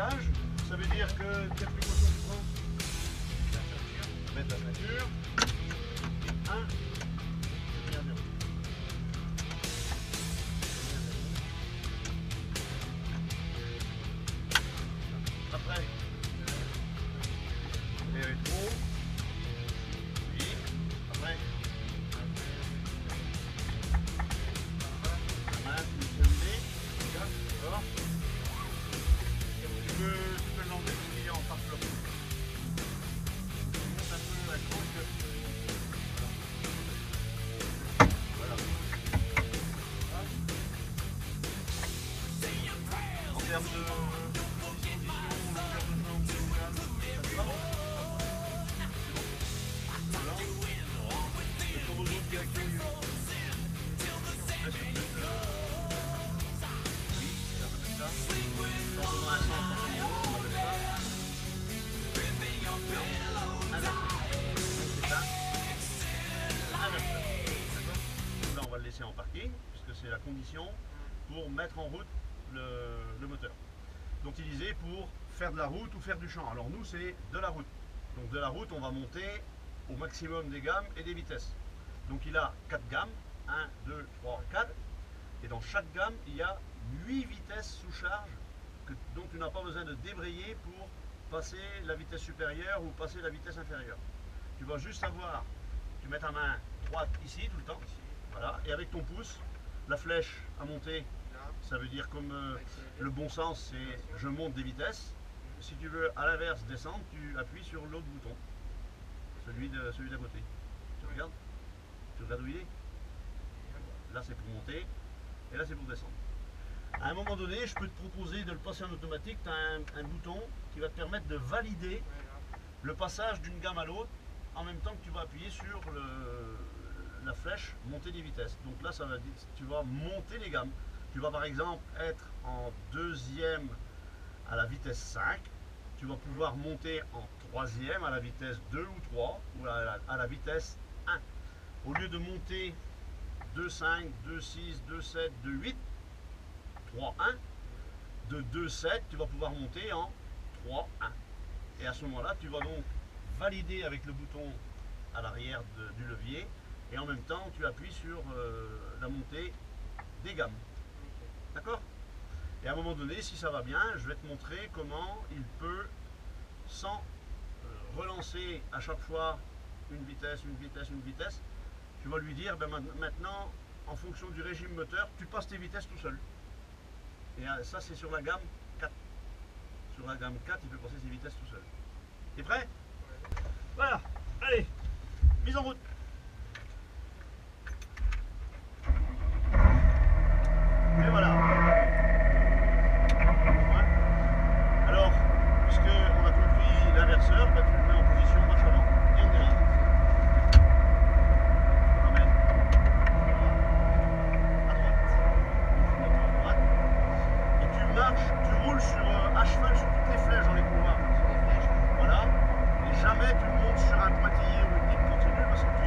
passage. Ça veut dire que quelle précaution tu prends? La ceinture. Mettre la ceinture. Et 1. Bien, bien. Après, les rétros. Oui. Après. La main, tu peux lever. Regarde, d'accord. Tu peux l'enlever parce qu'il est en pare-bloc. Tu montes un peu la gauche. Voilà. En termes de disposition, longueur de jambe, ça va? Voilà. Le chromosome direction du vent. Oui, c'est un peu comme ça. Dans un sens, on appelle ça. C'est ça. Inverseur. Là, on va le laisser en parking, puisque c'est la condition pour mettre en route le moteur. Donc utilisé pour faire de la route ou faire du champ. Alors nous, c'est de la route. Donc de la route, on va monter au maximum des gammes et des vitesses. Donc il a 4 gammes, 1, 2, 3, 4. Et dans chaque gamme, il y a 8 vitesses sous charge dont tu n'as pas besoin de débrayer pour passer la vitesse supérieure ou passer la vitesse inférieure. Tu vas juste avoir, tu mets ta main droite ici tout le temps, voilà, et avec ton pouce, la flèche à monter, ça veut dire comme le bon sens, c'est je monte des vitesses. Si tu veux à l'inverse descendre, tu appuies sur l'autre bouton, celui d'à côté. Tu regardes où il est? Là c'est pour monter, et là c'est pour descendre. À un moment donné, je peux te proposer de le passer en automatique. Tu as un bouton qui va te permettre de valider le passage d'une gamme à l'autre en même temps que tu vas appuyer sur la flèche monter des vitesses. Donc là, ça va dire tu vas monter les gammes. Tu vas par exemple être en deuxième à la vitesse 5. Tu vas pouvoir monter en troisième à la vitesse 2 ou 3 ou à la vitesse 1. Au lieu de monter 2,5, 2,6, 2,7, 2,8, 3,1, de 2,7, tu vas pouvoir monter en 3,1. Et à ce moment-là, tu vas donc valider avec le bouton à l'arrière du levier et en même temps, tu appuies sur la montée des gammes. D'accord? Et à un moment donné, si ça va bien, je vais te montrer comment il peut, sans relancer à chaque fois une vitesse, tu vas lui dire, ben maintenant, en fonction du régime moteur, tu passes tes vitesses tout seul. Et ça, c'est sur la gamme 4. Sur la gamme 4, il peut passer ses vitesses tout seul. T'es prêt? Voilà, allez, mise en route. Et voilà. Alors, puisqu'on a compris l'inverseur, ben, tu le mets en position marche avant. Et on démarre. On ramène à droite. Et tu roules à cheval sur toutes les flèches dans les couloirs. Voilà. Et jamais tu montes sur un pointillé ou une ligne continue parce que tu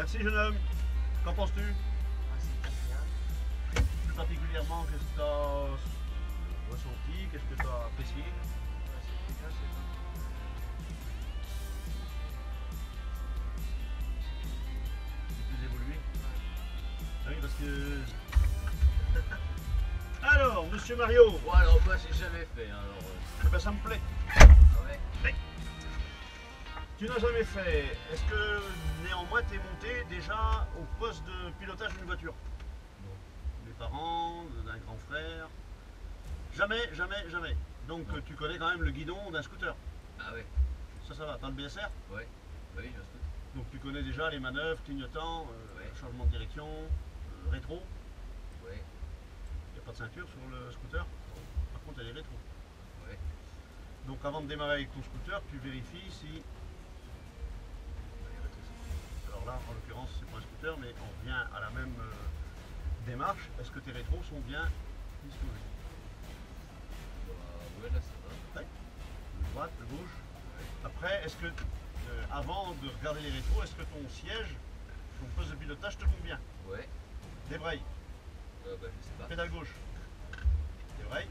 Merci jeune homme. Qu'en penses-tu? Ah, c'est pas bien. Plus particulièrement, qu'est-ce que tu as ressenti? Qu'est-ce que tu as apprécié? Ah, c'est bien, c'est bon. C'est plus évolué? Ouais. Ah oui, parce que... Alors, monsieur Mario, Bon alors moi j'ai jamais fait hein, alors. eh ben, ça me plaît. Ah ouais. Tu n'as jamais fait. Est-ce que néanmoins tu es monté déjà au poste de pilotage d'une voiture? Non. Des parents, d'un grand frère? Jamais, jamais, jamais. Donc Non. tu connais quand même le guidon d'un scooter. Ah ouais. Ça va. T'as le BSR? Ouais. Oui, je sais. Donc tu connais déjà les manœuvres, clignotants, Ouais. changement de direction, rétro. Ouais. Il n'y a pas de ceinture sur le scooter. Par contre, il y a les rétros. Ouais. Donc avant de démarrer avec ton scooter, tu vérifies si... Alors là, en l'occurrence, c'est pas un scooter, mais on revient à la même démarche. Est-ce que tes rétros sont bien disposés? Bah, ouais là ça va. Le droite, le gauche. Après, est-ce que, avant de regarder les rétros, est-ce que ton siège, ton poste de pilotage te convient? Ouais. Débraille, Bah je sais pas. pédale gauche. Débraille,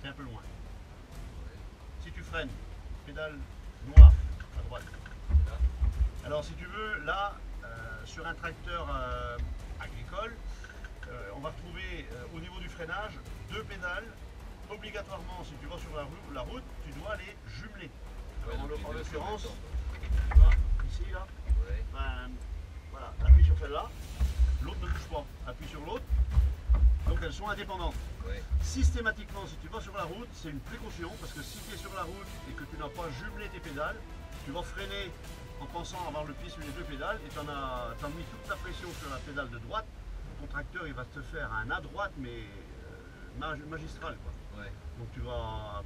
c'est un peu loin. Ouais. Si tu freines, pédale noire à droite. C'est là. Alors si tu veux, là, sur un tracteur agricole, on va retrouver au niveau du freinage deux pédales. Obligatoirement, si tu vas sur la route, tu dois les jumeler. Ouais, Alors, donc les en deux l'occurrence, sont tu vois, ici, là, Ouais. ben, voilà, appuie sur celle-là, l'autre ne bouge pas, appuie sur l'autre, donc elles sont indépendantes. Ouais. Systématiquement, si tu vas sur la route, c'est une précaution, parce que si tu es sur la route et que tu n'as pas jumelé tes pédales, tu vas freiner en pensant avoir le pied sur les deux pédales et tu as mis toute ta pression sur la pédale de droite, ton tracteur il va te faire un à droite, mais magistral, quoi. Ouais. Donc tu vas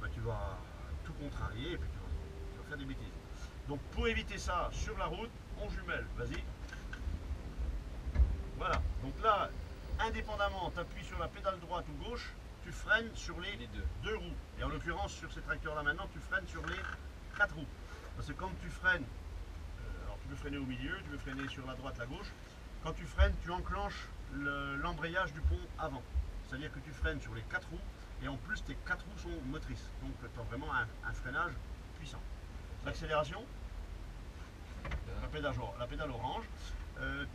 tout contrarier et puis tu vas faire des bêtises. Donc pour éviter ça sur la route, on jumelle. Vas-y. Voilà. Donc là, indépendamment, tu appuies sur la pédale droite ou gauche, tu freines sur les Les deux. deux roues. Et en l'occurrence, sur ces tracteurs-là maintenant, tu freines sur les quatre roues. Parce que quand tu freines, alors tu peux freiner au milieu, tu peux freiner sur la droite, la gauche. Quand tu freines, tu enclenches l'embrayage du pont avant. C'est-à-dire que tu freines sur les quatre roues et en plus tes quatre roues sont motrices. Donc tu as vraiment un freinage puissant. L'accélération, la pédale orange.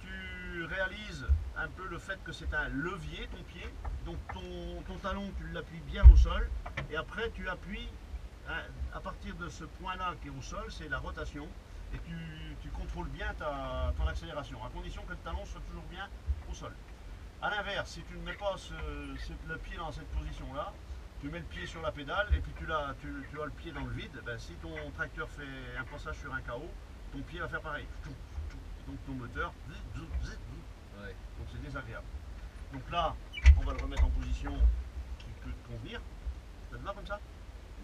Tu réalises un peu le fait que c'est un levier, ton pied. Donc ton talon, tu l'appuies bien au sol. Et après, tu appuies, hein, à partir de ce point-là qui est au sol, c'est la rotation. Et tu contrôles bien ton accélération, à condition que le talon soit toujours bien au sol. A l'inverse, si tu ne mets pas le pied dans cette position-là, tu mets le pied sur la pédale et puis tu as le pied dans le vide, ben, si ton tracteur fait un passage sur un KO, ton pied va faire pareil. Donc ton moteur, Ouais. donc c'est désagréable. Donc là, on va le remettre en position qui peut te convenir. Ça te va comme ça?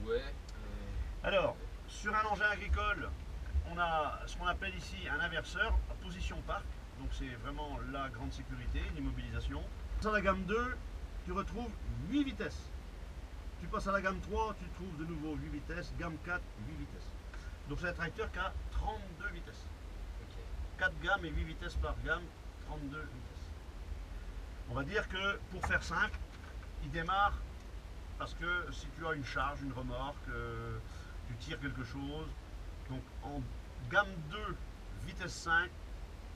Ouais. Alors, sur un engin agricole, on a ce qu'on appelle ici un inverseur à position parc. Donc c'est vraiment la grande sécurité, l'immobilisation. Dans la gamme 2, tu retrouves 8 vitesses. Tu passes à la gamme 3, tu trouves de nouveau 8 vitesses. Gamme 4, 8 vitesses. Donc c'est un tracteur qui a 32 vitesses. Ok. 4 gammes et 8 vitesses par gamme, 32 vitesses. On va dire que, pour faire simple, il démarre parce que si tu as une charge, une remorque, tu tires quelque chose, donc en gamme 2, vitesse 5,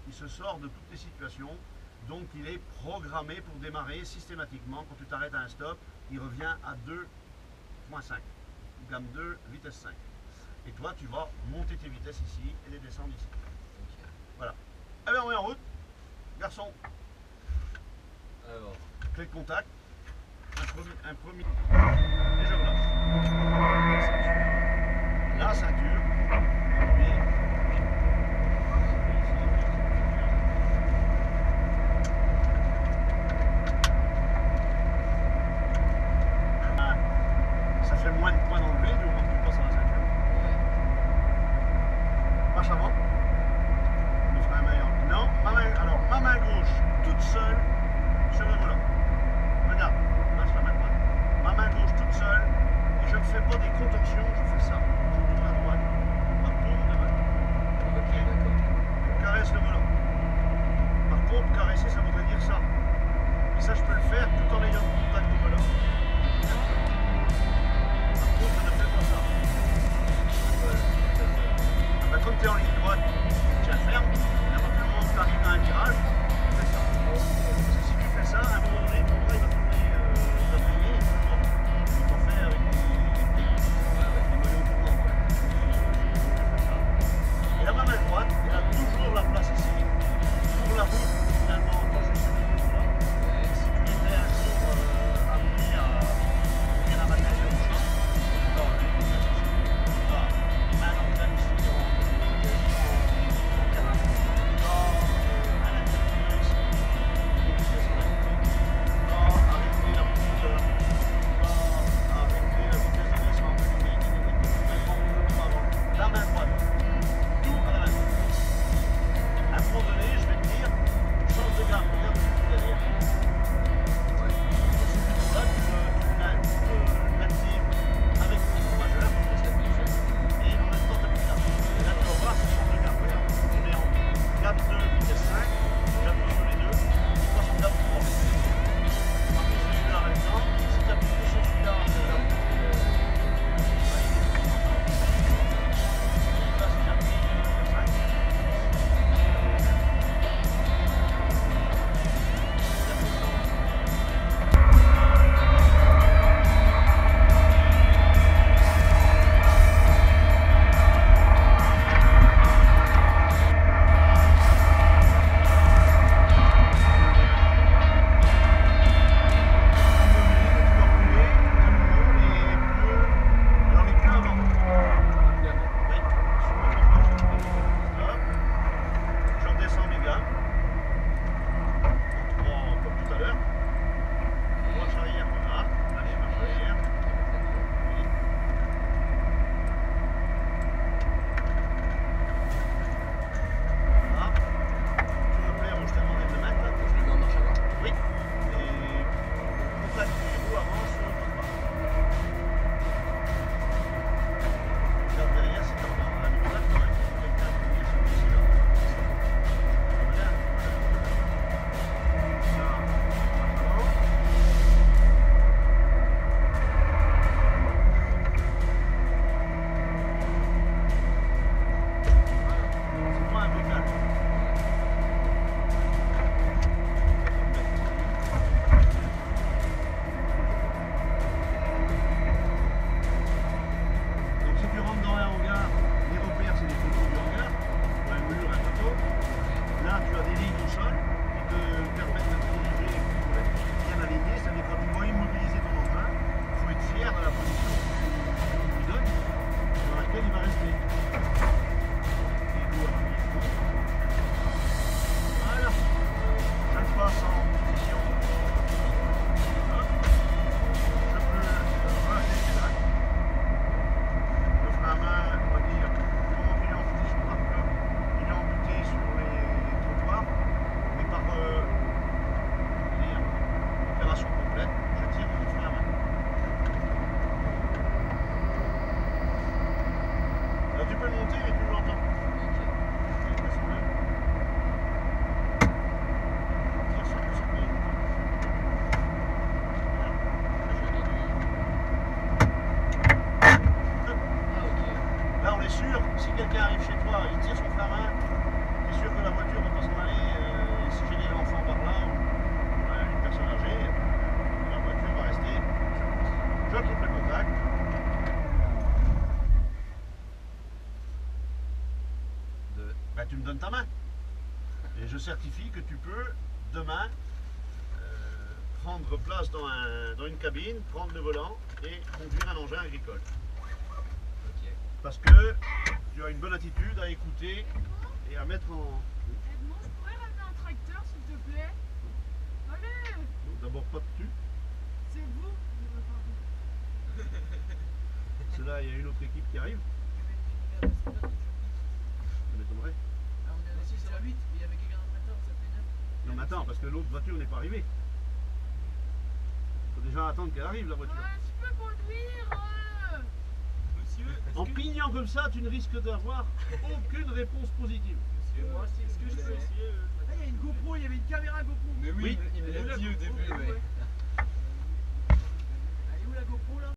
il se sort de toutes les situations, donc il est programmé pour démarrer systématiquement. Quand tu t'arrêtes à un stop, il revient à 2.5, gamme 2, vitesse 5. Et toi, tu vas monter tes vitesses ici et les descendre ici. Ok. Voilà. Eh bien, on est en route. Garçon, Alors. clé de contact, un premier, et je relâche. La ceinture, mais ça fait moins de points d'enlever du moment que tu passes à la ceinture. Ouais. Marche avant. Le frein à main. Non, alors ma main gauche toute seule sur le volant. Regarde, lâche-la maintenant. Ma main gauche toute seule et je ne fais pas des contorsions, je fais ça. Je tourne à droite, ma paume de main. Ok, d'accord. Je caresse le volant. tu es en ligne droite, tu la fermes, et à partir du moment où tu arrives à un virage, tu fais ça. Parce que si tu fais ça, à un moment donné, ton bras il va tourner, il va briller et tu le vois. Donc on fait avec les maillots tournants. Tu fais ça. Et la main droite, elle a toujours la place ici, pour la route, finalement, quand je suis là. Si tu étais un jour amené à ouvrir un matériel au champ, tu vas enlever les mains ici. Tu vas les mains dans le même ici, en terrain. Tu vas à l'intérieur ici, les vitesses électriques. Tu vas arrêter la profondeur. Tu vas arrêter la vitesse de descente. Même en rouge, même avant. La main droite. Tout à la main droite. À un moment donné, je vais te dire, change de gamme, regarde ce que tu as derrière. Là, tu l'actives avec ton tour majeur, et en même temps, tu appuies là. Et là, tu vas voir, ça change de gamme. Regarde, on est en gamme 2, vitesse 5, j'appuie sur les deux, il passe en gamme 3. Tu appuies sur celui-là en même temps, si tu appuies sur celui-là, c'est là où là, si j'appuie 5, tu me donnes ta main. Et je certifie que tu peux, demain, prendre place dans une cabine, prendre le volant et conduire un engin agricole. Ok. Parce que tu as une bonne attitude à écouter et à mettre en... Edmond, je pourrais ramener un tracteur, s'il te plaît? Allez! D'abord pas de tu. C'est vous? C'est là, il y a une autre équipe qui arrive. Ça m'étonnerait. Ah, on est assis sur la 8, mais il y avait quelqu'un dans le tracteur, ça fait 9. Non mais attends, parce que l'autre voiture n'est pas arrivée. Faut déjà attendre qu'elle arrive la voiture. Je peux conduire! Monsieur, En pignant comme ça, tu ne risques d'avoir aucune réponse positive. monsieur, moi aussi, est-ce que je peux essayer Ah, il y a une GoPro, il y avait une caméra GoPro. Mais oui, Oui. il me l'a dit au début, ouais. Elle est où la GoPro là?